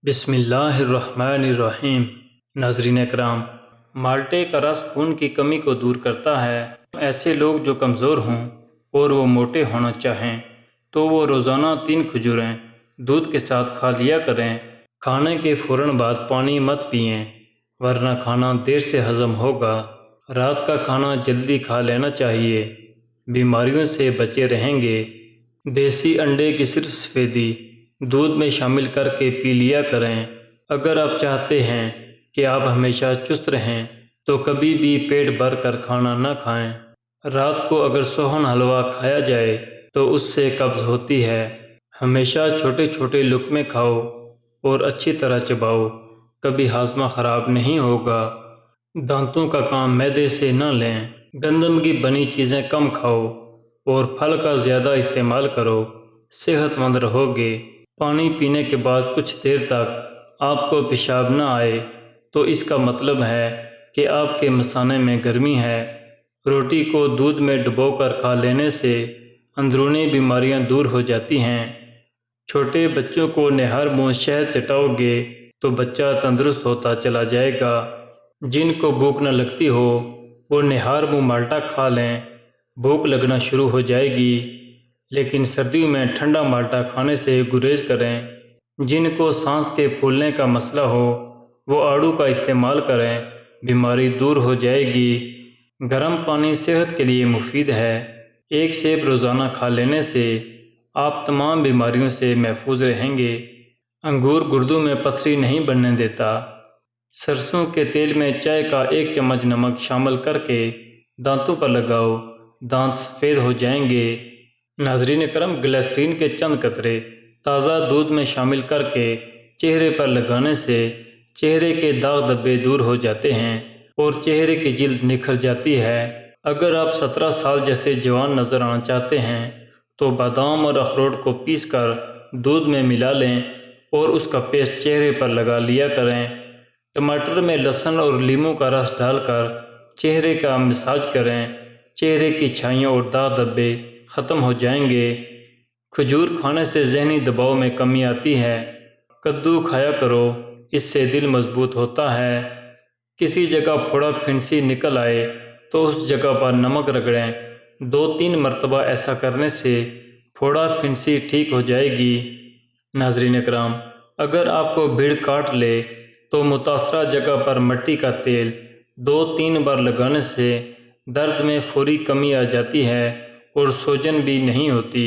بسم اللہ الرحمن الرحیم۔ ناظرین اکرام، مالٹے کا رس خون کی کمی کو دور کرتا ہے۔ ایسے لوگ جو کمزور ہوں اور وہ موٹے ہونا چاہیں تو وہ روزانہ 3 کھجوریں دودھ کے ساتھ کھا لیا کریں۔ کھانے کے فوراً بعد پانی مت پئیں ورنہ کھانا دیر سے ہضم ہوگا۔ رات کا کھانا جلدی کھا لینا چاہیے، بیماریوں سے بچے رہیں گے۔ دیسی انڈے کی صرف سفیدی دودھ میں شامل کر کے پی لیا کریں۔ اگر آپ چاہتے ہیں کہ آپ ہمیشہ چست رہیں تو کبھی بھی پیٹ بھر کر کھانا نہ کھائیں۔ رات کو اگر صحن حلوہ کھایا جائے تو اس سے قبض ہوتی ہے۔ ہمیشہ چھوٹے چھوٹے لقمے کھاؤ اور اچھی طرح چباؤ، کبھی ہاضمہ خراب نہیں ہوگا۔ دانتوں کا کام معدے سے نہ لیں۔ گندم کی بنی چیزیں کم کھاؤ اور پھل کا زیادہ استعمال کرو، صحت مند رہو گے۔ پانی پینے کے بعد کچھ دیر تک آپ کو پیشاب نہ آئے تو اس کا مطلب ہے کہ آپ کے مثانے میں گرمی ہے۔ روٹی کو دودھ میں ڈبو کر کھا لینے سے اندرونی بیماریاں دور ہو جاتی ہیں۔ چھوٹے بچوں کو نہار منہ شہد چٹاؤ گے تو بچہ تندرست ہوتا چلا جائے گا۔ جن کو بھوک نہ لگتی ہو وہ نہار منہ مالٹا کھا لیں، بھوک لگنا شروع ہو جائے گی۔ لیکن سردیوں میں ٹھنڈا مالٹا کھانے سے گریز کریں۔ جن کو سانس کے پھولنے کا مسئلہ ہو وہ آڑو کا استعمال کریں، بیماری دور ہو جائے گی۔ گرم پانی صحت کے لیے مفید ہے۔ 1 سیب روزانہ کھا لینے سے آپ تمام بیماریوں سے محفوظ رہیں گے۔ انگور گردوں میں پتھری نہیں بننے دیتا۔ سرسوں کے تیل میں چائے کا 1 چمچ نمک شامل کر کے دانتوں پر لگاؤ، دانت سفید ہو جائیں گے۔ ناظرین کرم، گلیسرین کے چند قطرے تازہ دودھ میں شامل کر کے چہرے پر لگانے سے چہرے کے داغ دھبے دور ہو جاتے ہیں اور چہرے کی جلد نکھر جاتی ہے۔ اگر آپ 17 سال جیسے جوان نظر آنا چاہتے ہیں تو بادام اور اخروٹ کو پیس کر دودھ میں ملا لیں اور اس کا پیسٹ چہرے پر لگا لیا کریں۔ ٹماٹر میں لہسن اور لیموں کا رس ڈال کر چہرے کا مساج کریں، چہرے کی چھائیاں اور داغ دھبے ختم ہو جائیں گے۔ کھجور کھانے سے ذہنی دباؤ میں کمی آتی ہے۔ کدو کھایا کرو، اس سے دل مضبوط ہوتا ہے۔ کسی جگہ پھوڑا پھنسی نکل آئے تو اس جگہ پر نمک رگڑیں، 2-3 مرتبہ ایسا کرنے سے پھوڑا پھنسی ٹھیک ہو جائے گی۔ ناظرین اکرام، اگر آپ کو بھیڑ کاٹ لے تو متاثرہ جگہ پر مٹی کا تیل 2-3 بار لگانے سے درد میں فوری کمی آ جاتی ہے اور سوجن بھی نہیں ہوتی۔